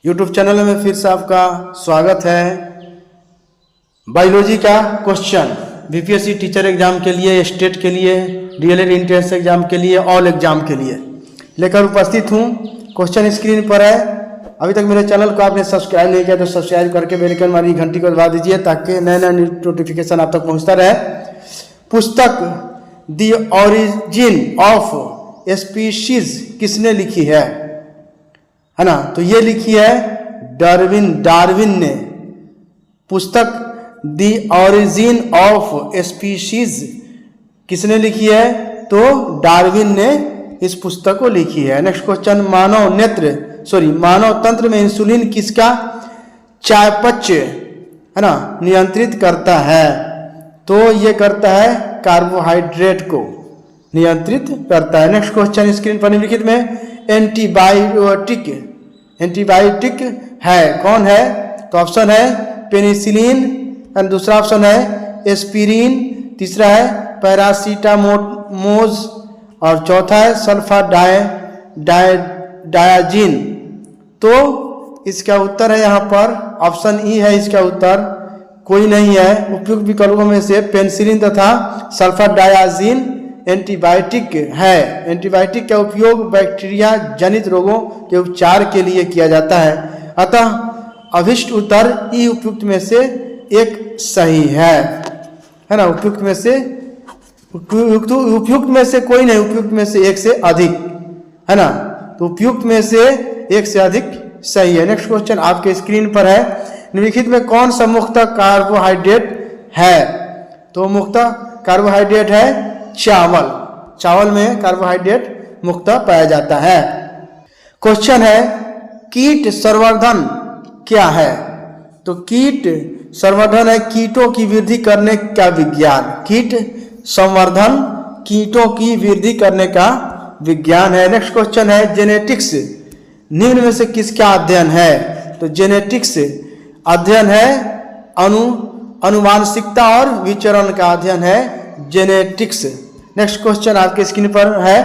YouTube channel में फिर से आपका स्वागत है। बायोलॉजी का क्वेश्चन बीपीएससी टीचर एग्जाम के लिए, स्टेट के लिए, डीएलएड एंट्रेंस एग्जाम के लिए, ऑल एग्जाम के लिए लेकर उपस्थित हूँ। क्वेश्चन स्क्रीन पर है। अभी तक मेरे चैनल को आपने सब्सक्राइब नहीं किया तो सब्सक्राइब करके बेल आइकन वाली घंटी को दबा दीजिए ताकि नए नए नोटिफिकेशन आप तक पहुँचता रहे। पुस्तक द ओरिजिन ऑफ स्पीशीज किसने लिखी है ना? तो ये लिखी है डार्विन ने। पुस्तक द ओरिजिन ऑफ स्पीशीज किसने लिखी है? तो डार्विन ने इस पुस्तक को लिखी है। नेक्स्ट क्वेश्चन, मानव तंत्र में इंसुलिन किसका चयापचय है ना नियंत्रित करता है? तो ये करता है कार्बोहाइड्रेट को नियंत्रित करता है। नेक्स्ट क्वेश्चन स्क्रीन पर निम्नलिखित में एंटीबायोटिक है कौन है? तो ऑप्शन है पेनिसिलिन, एंड दूसरा ऑप्शन है एस्पिरिन, तीसरा है पैरासीटामोल और चौथा है सल्फा डायाजिन। तो इसका उत्तर है यहाँ पर ऑप्शन ई है इसका उत्तर, कोई नहीं है। उपयुक्त विकल्पों में से पेनिसिलिन तथा सल्फा डायाजिन एंटीबायोटिक है। एंटीबायोटिक का उपयोग बैक्टीरिया जनित रोगों के उपचार के लिए किया जाता है। अतः अभिष्ट उत्तर ई उपयुक्त में से एक सही है ना? उपयुक्त में से कोई नहीं, उपयुक्त में से एक से अधिक है ना? तो उपयुक्त में से एक से अधिक सही है। नेक्स्ट क्वेश्चन आपके स्क्रीन पर है। निम्नलिखित में कौन सा मुख्य कार्बोहाइड्रेट है? तो मुख्य कार्बोहाइड्रेट है चावल में कार्बोहाइड्रेट मुख्य पाया जाता है। क्वेश्चन है कीट संवर्धन क्या है? तो कीट संवर्धन है कीटों की वृद्धि करने का विज्ञान। कीट संवर्धन कीटों की वृद्धि करने का विज्ञान है। नेक्स्ट क्वेश्चन है जेनेटिक्स निम्न में से किसका अध्ययन है? तो जेनेटिक्स अध्ययन है अनुवांशिकता और विचरण का अध्ययन है जेनेटिक्स। नेक्स्ट क्वेश्चन आपके स्क्रीन पर है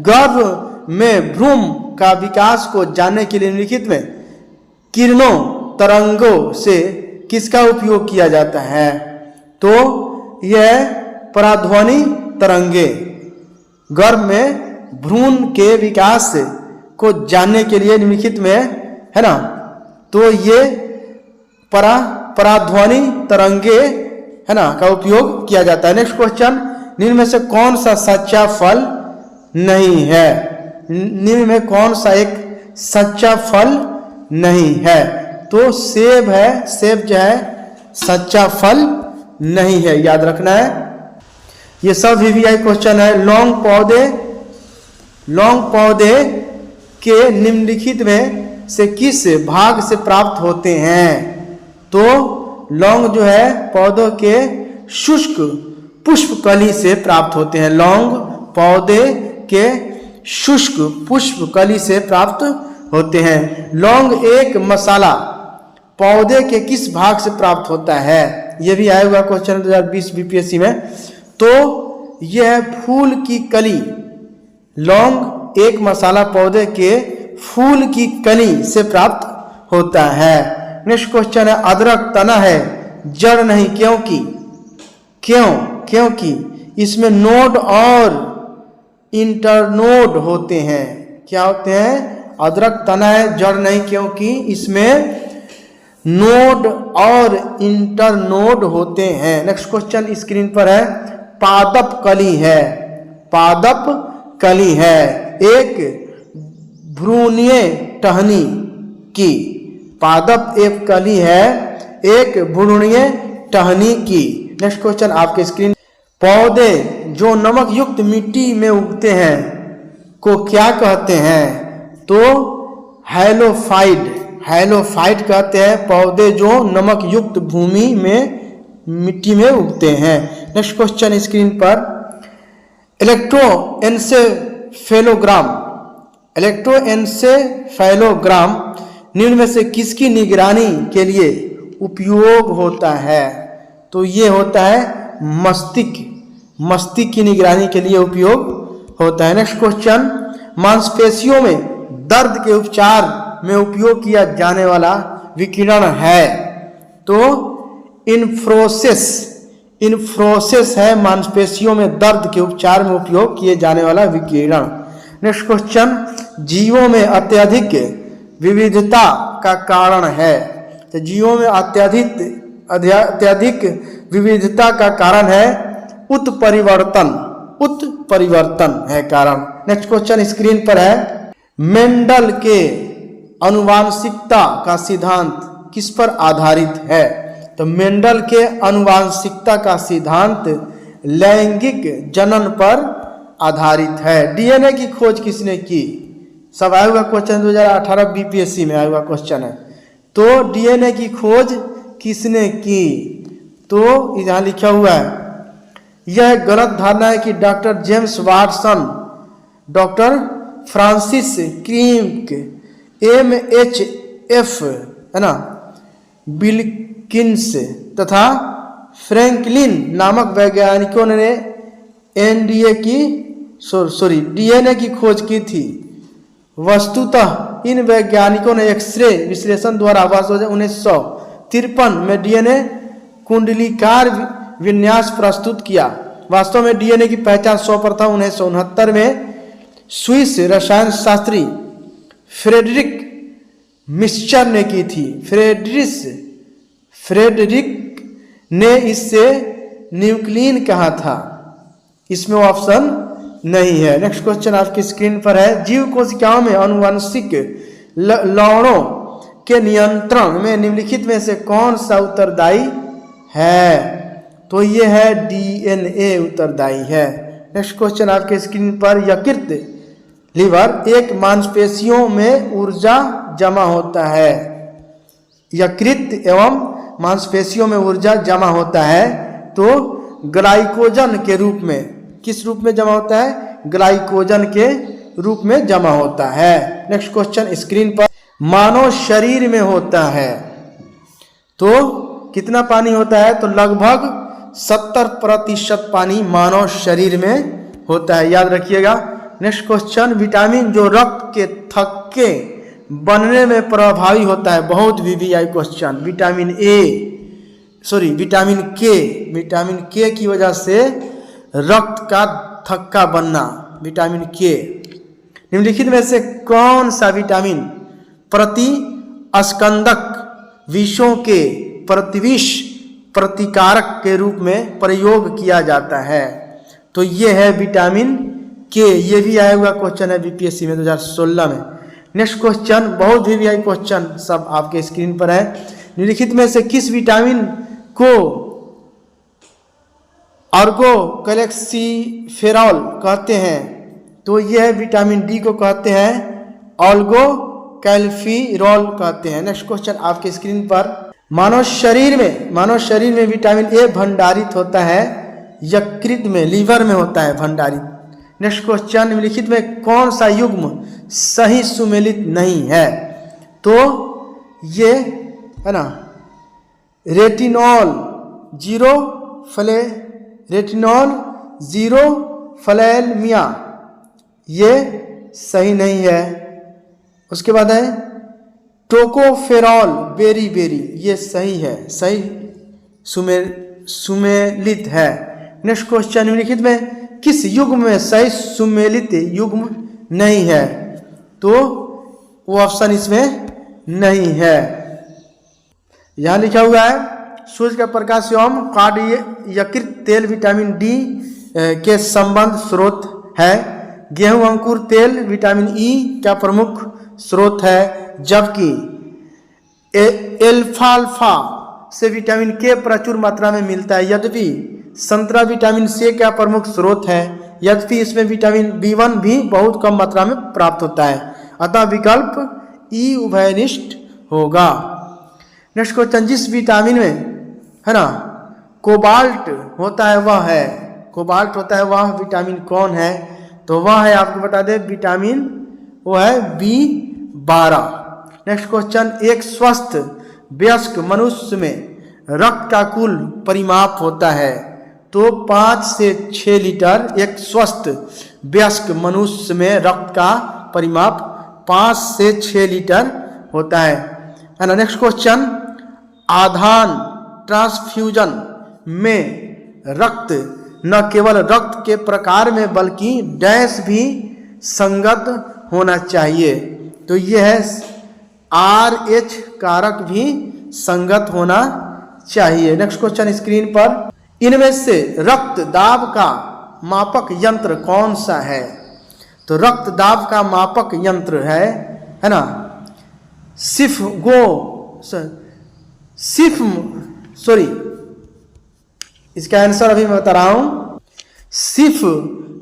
गर्भ में भ्रूण का विकास को जानने के लिए निम्नलिखित में किरणों तरंगों से किसका उपयोग किया जाता है? तो यह पराध्वनि तरंगे। गर्भ में भ्रूण के विकास को जानने के लिए निम्नलिखित में है ना, तो ये पराध्वनि तरंगे है ना का उपयोग किया जाता है। नेक्स्ट क्वेश्चन, निम्न में से कौन सा सच्चा फल नहीं है? निम्न में कौन सा एक सच्चा फल नहीं है? तो सेब है। सेब जो है सच्चा फल नहीं है, याद रखना है। ये सब वीवीआई क्वेश्चन है। लौंग पौधे के निम्नलिखित में से किस भाग से प्राप्त होते हैं? तो लौंग जो है पौधों के शुष्क पुष्प कली से प्राप्त होते हैं। लौंग पौधे के शुष्क पुष्प कली से प्राप्त होते हैं। लौंग एक मसाला पौधे के किस भाग से प्राप्त होता है? यह भी आया हुआ क्वेश्चन 2020 बीपीएससी में। तो यह फूल की कली, लौंग एक मसाला पौधे के फूल की कली से प्राप्त होता है। नेक्स्ट क्वेश्चन है अदरक तना है जड़ नहीं क्योंकि इसमें नोड और इंटरनोड होते हैं। क्या होते हैं? अदरक तना है जड़ नहीं क्योंकि इसमें नोड और इंटरनोड होते हैं। नेक्स्ट क्वेश्चन स्क्रीन पर है पादप कली है एक भ्रूणीय टहनी की। पादप एक कली है एक भ्रूणीय टहनी की। नेक्स्ट क्वेश्चन आपके स्क्रीन, पौधे जो नमक युक्त मिट्टी में उगते हैं को क्या कहते हैं? तो हैलोफाइट कहते हैं पौधे जो नमक युक्त भूमि में मिट्टी में उगते हैं। नेक्स्ट क्वेश्चन स्क्रीन पर इलेक्ट्रोएन्सेफेलोग्राम निम्न में से किसकी निगरानी के लिए उपयोग होता है? तो ये होता है मस्तिष्क की निगरानी के लिए उपयोग होता है। नेक्स्ट क्वेश्चन, मांसपेशियों में दर्द के उपचार में उपयोग किया जाने वाला विकिरण है? तो इन्फ्रोसिस है मांसपेशियों में दर्द के उपचार में उपयोग किए जाने वाला विकिरण। नेक्स्ट क्वेश्चन, जीवों में अत्यधिक विविधता का कारण है? तो जीवों में अत्यधिक विविधता का कारण है उत्परिवर्तन है कारण। नेक्स्ट क्वेश्चन स्क्रीन पर है, मेंडल के आनुवांशिकता का सिद्धांत किस पर आधारित है? तो मेंडल के आनुवांशिकता का सिद्धांत लैंगिक जनन पर आधारित है। डीएनए की खोज किसने की? सब आया हुआ क्वेश्चन 2018 बीपीएससी में आया हुआ क्वेश्चन है। तो डीएनए की खोज किसने की? तो यहाँ लिखा हुआ है, यह गलत धारणा है कि doctor James Watson, doctor Francis Crick, MHF है ना, विल्किंस तथा फ्रैंकलिन नामक वैज्ञानिकों ने डीएनए की खोज की थी। वस्तुतः इन वैज्ञानिकों ने एक्सरे विश्लेषण द्वारा वर्ष 1953 में डीएनए कुंडलीकार विन्यास प्रस्तुत किया। वास्तव में डीएनए की पहचान सर्वप्रथम 1969 में स्विस रसायन शास्त्री फ्रेडरिक मिस्चर ने की थी। फ्रेडरिक ने इससे न्यूक्लियन कहा था। इसमें ऑप्शन नहीं है। नेक्स्ट क्वेश्चन आपकी स्क्रीन पर है, जीव कोशिकाओं में आनुवंशिक लवणों के नियंत्रण में निम्नलिखित में से कौन सा उत्तरदायी है? तो ये है डीएनए उत्तरदायी है। नेक्स्ट क्वेश्चन आपके स्क्रीन पर, यकृत लीवर एक मांसपेशियों में ऊर्जा जमा होता है। यकृत एवं मांसपेशियों में ऊर्जा जमा होता है तो ग्लाइकोजन के रूप में, किस रूप में जमा होता है? ग्लाइकोजन के रूप में जमा होता है। नेक्स्ट क्वेश्चन स्क्रीन पर, मानव शरीर में होता है तो कितना पानी होता है? तो लगभग 70% पानी मानव शरीर में होता है, याद रखिएगा। नेक्स्ट क्वेश्चन, विटामिन जो रक्त के थक्के बनने में प्रभावी होता है, बहुत वीवीआई क्वेश्चन। विटामिन के की वजह से रक्त का थक्का बनना, विटामिन के। निम्नलिखित में से कौन सा विटामिन प्रतिस्कंदक विषों के प्रतिविष प्रतिकारक के रूप में प्रयोग किया जाता है? तो ये है विटामिन के। ये भी आया हुआ क्वेश्चन है बीपीएससी में 2016 में। नेक्स्ट क्वेश्चन, बहुत भी क्वेश्चन सब आपके स्क्रीन पर है। निम्नलिखित में से किस विटामिन को ऑर्गो कैल्सिफेरॉल कहते हैं? तो यह विटामिन डी को कहते हैं ऑल्गो कैल्फिरॉल कहते हैं। नेक्स्ट क्वेश्चन आपके स्क्रीन पर, मानव शरीर में विटामिन ए भंडारित होता है यकृत में, लीवर में होता है भंडारित। नेक्स्ट क्वेश्चन, निम्नलिखित में कौन सा युग्म सही सुमेलित नहीं है? तो ये है ना, रेटिनॉल जीरो फ्लैलमिया, ये सही नहीं है। उसके बाद है टोकोफेरॉल बेरी, ये सही है, सही सुमेलित है। नेक्स्ट क्वेश्चन, निम्नलिखित में किस युग्म में सही सुमेलित युग्म नहीं है? तो वो ऑप्शन इसमें नहीं है। यहां लिखा हुआ है, सूर्य का प्रकाश एवं कार्ड यकृत तेल विटामिन डी के संबंध स्रोत है। गेहूं अंकुर तेल विटामिन ई का प्रमुख स्रोत है, जबकि एल्फाल्फा से विटामिन के प्रचुर मात्रा में मिलता है। यद्यपि संतरा विटामिन सी का प्रमुख स्रोत है, यद्यपि इसमें विटामिन B1 भी बहुत कम मात्रा में प्राप्त होता है, अतः विकल्प ई उभयनिष्ठ होगा। नेक्स्ट क्वेश्चन, जिस विटामिन में है ना कोबाल्ट होता है वह विटामिन कौन है? तो वह है, आपको बता दें, विटामिन वो है B12। नेक्स्ट क्वेश्चन, एक स्वस्थ वयस्क मनुष्य में रक्त का कुल परिमाप होता है तो 5 से 6 लीटर। एक स्वस्थ वयस्क मनुष्य में रक्त का परिमाप 5 से 6 लीटर होता है ना। नेक्स्ट क्वेश्चन, आधान ट्रांसफ्यूजन में रक्त न केवल रक्त के प्रकार में बल्कि डैश भी संगत होना चाहिए। तो यह है RH कारक भी संगत होना चाहिए। नेक्स्ट क्वेश्चन स्क्रीन पर, इनमें से रक्त दाब का मापक यंत्र कौन सा है? तो रक्त दाब का मापक यंत्र है ना इसका आंसर अभी मैं बता रहा हूं,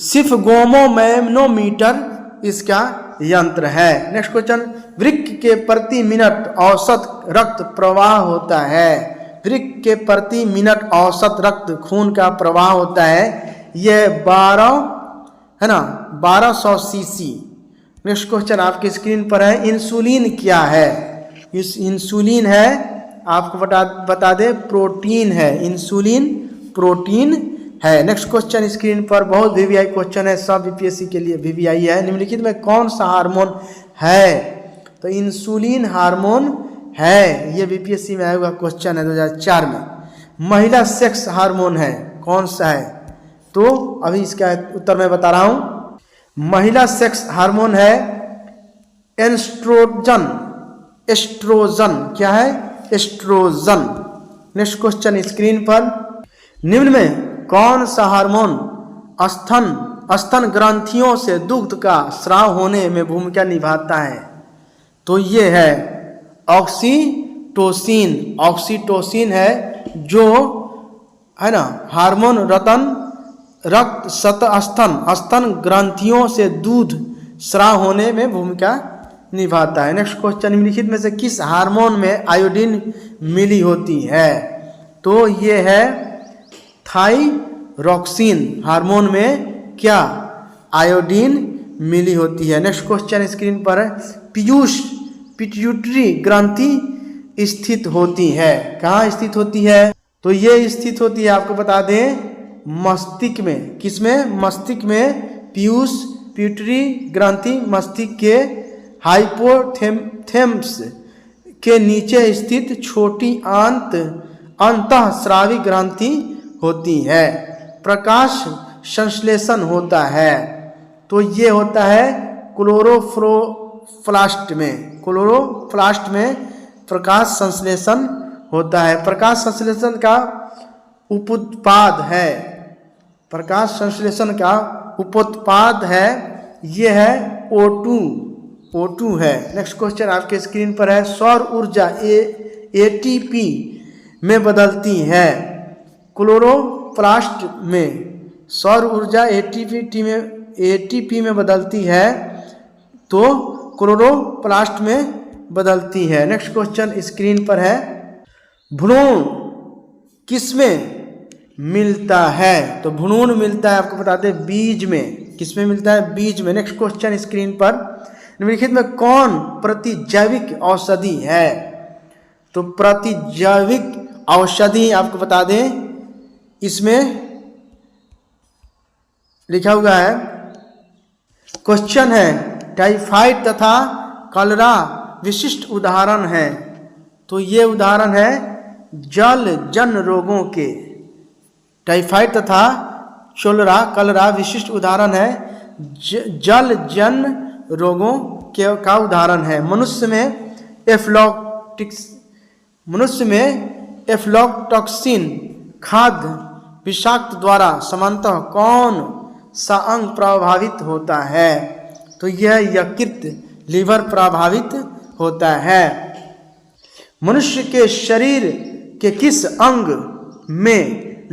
सिफगोमोमैनोमीटर इसका यंत्र है। नेक्स्ट क्वेश्चन, वृक्क के प्रति मिनट औसत रक्त प्रवाह होता है। वृक्क के प्रति मिनट औसत रक्त खून का प्रवाह होता है, यह 1200 सीसी। नेक्स्ट क्वेश्चन आपकी स्क्रीन पर है, इंसुलिन क्या है? इस इंसुलिन है, आपको बता दे प्रोटीन है। इंसुलिन प्रोटीन है। नेक्स्ट क्वेश्चन स्क्रीन पर बहुत VVI क्वेश्चन है, सब BPSC के लिए VVI है। निम्नलिखित में कौन सा हार्मोन है? तो इंसुलिन हार्मोन है, ये BPSC में आया हुआ क्वेश्चन है 2004 में। महिला सेक्स हार्मोन है, कौन सा है? तो अभी इसका उत्तर मैं बता रहा हूं। महिला सेक्स हार्मोन है एस्ट्रोजन। क्या है? एस्ट्रोजन। नेक्स्ट क्वेश्चन स्क्रीन पर, निम्न में कौन सा हार्मोन स्तन ग्रंथियों से दुग्ध का स्राव होने में भूमिका निभाता है? तो ये है ऑक्सीटोसिन। ऑक्सीटोसिन है जो है ना हार्मोन रक्त स्तन ग्रंथियों से दूध स्राव होने में भूमिका निभाता है। नेक्स्ट क्वेश्चन, निम्नलिखित में से किस हार्मोन में आयोडीन मिली होती है? तो ये है थायरॉक्सिन हार्मोन में क्या आयोडीन मिली होती है। नेक्स्ट क्वेश्चन स्क्रीन पर है, पिट्यूटरी ग्रंथि स्थित होती है, कहाँ स्थित होती है? तो ये स्थित होती है, आपको बता दें, मस्तिष्क में। किसमें? मस्तिष्क में पिट्यूटरी ग्रंथि मस्तिष्क के हाइपोथैलेमस के नीचे स्थित छोटी अंतःस्रावी ग्रंथि होती है। प्रकाश संश्लेषण होता है, तो ये होता है क्लोरोप्लास्ट में प्रकाश संश्लेषण होता है। प्रकाश संश्लेषण का उपोत्पाद है, प्रकाश संश्लेषण का उपोत्पाद है, ये है O2 है। नेक्स्ट क्वेश्चन आपके स्क्रीन पर है, सौर ऊर्जा ATP में बदलती है। क्लोरोप्लास्ट में सौर ऊर्जा ATP में बदलती है, तो क्लोरोप्लास्ट में बदलती है। नेक्स्ट क्वेश्चन स्क्रीन पर है, भ्रूण किसमें मिलता है? तो भ्रूण मिलता है, आपको बताते हैं, बीज में। किसमें मिलता है? बीज में। नेक्स्ट क्वेश्चन स्क्रीन पर, निम्नलिखित में कौन प्रतिजैविक औषधि है? तो प्रतिजैविक औषधि आपको बता दें, इसमें लिखा हुआ है, क्वेश्चन है, टाइफाइड तथा कलरा विशिष्ट उदाहरण है। तो ये उदाहरण है जलजन्य रोगों के। टाइफाइड तथा कलरा विशिष्ट उदाहरण है जलजन्य रोगों का उदाहरण है। मनुष्य में एफ्लॉटॉक्सिन खाद्य विषाक्त द्वारा सामान्यतः कौन सा अंग प्रभावित होता है? तो यह यकृत लीवर प्रभावित होता है। मनुष्य के शरीर के किस अंग में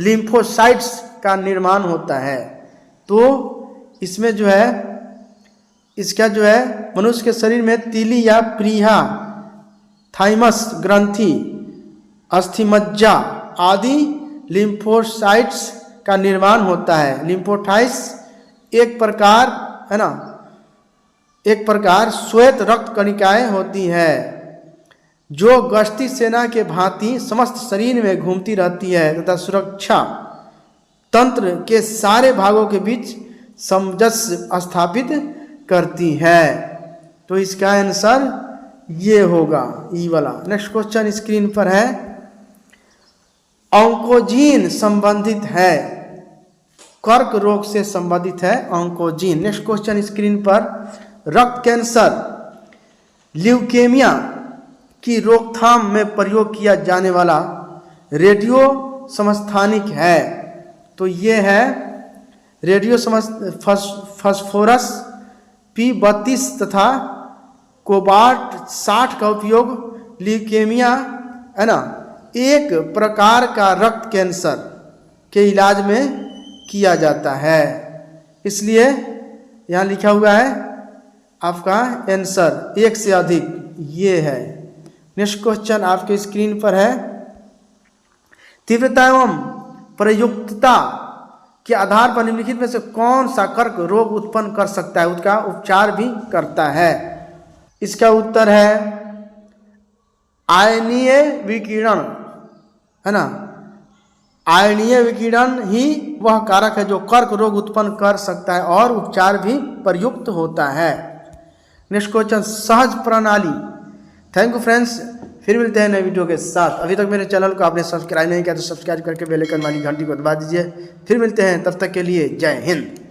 लिम्फोसाइट्स का निर्माण होता है? तो इसमें जो है, इसका जो है, मनुष्य के शरीर में तीली या प्रीहा, थाइमस ग्रंथि, अस्थिमज्जा आदि लिम्फोसाइट्स का निर्माण होता है। लिम्फोसाइट्स एक प्रकार है ना, एक प्रकार श्वेत रक्त कणिकाएं होती है जो गश्ती सेना के भांति समस्त शरीर में घूमती रहती है तथा सुरक्षा तंत्र के सारे भागों के बीच सामंजस्य स्थापित करती है। तो इसका आंसर ये होगा ई वाला। नेक्स्ट क्वेश्चन स्क्रीन पर है, ऑन्कोजीन संबंधित है, कर्क रोग से संबंधित है ऑन्कोजीन। नेक्स्ट क्वेश्चन स्क्रीन पर, रक्त कैंसर, ल्यूकेमिया की रोकथाम में प्रयोग किया जाने वाला रेडियो समस्थानिक है। तो ये है रेडियो फास्फोरस P32 तथा कोबाल्ट 60 का उपयोग ल्यूकेमिया है ना, एक प्रकार का रक्त कैंसर के इलाज में किया जाता है। इसलिए यहाँ लिखा हुआ है आपका आंसर एक से अधिक, ये है। नेक्स्ट क्वेश्चन आपके स्क्रीन पर है, तीव्रता एवं प्रयुक्तता के आधार पर निम्नलिखित में से कौन सा कर्क रोग उत्पन्न कर सकता है, उसका उपचार भी करता है। इसका उत्तर है आयनीय विकिरण, है ना। आयनीय विकिरण ही वह कारक है जो कर्क रोग उत्पन्न कर सकता है और उपचार भी प्रयुक्त होता है। नेक्स्ट क्वेश्चन, सहज प्रणाली। थैंक यू फ्रेंड्स, फिर मिलते हैं नए वीडियो के साथ। अभी तक मेरे चैनल को आपने सब्सक्राइब नहीं किया तो सब्सक्राइब करके बेल आइकन वाली घंटी को दबा दीजिए। फिर मिलते हैं, तब तक के लिए जय हिंद।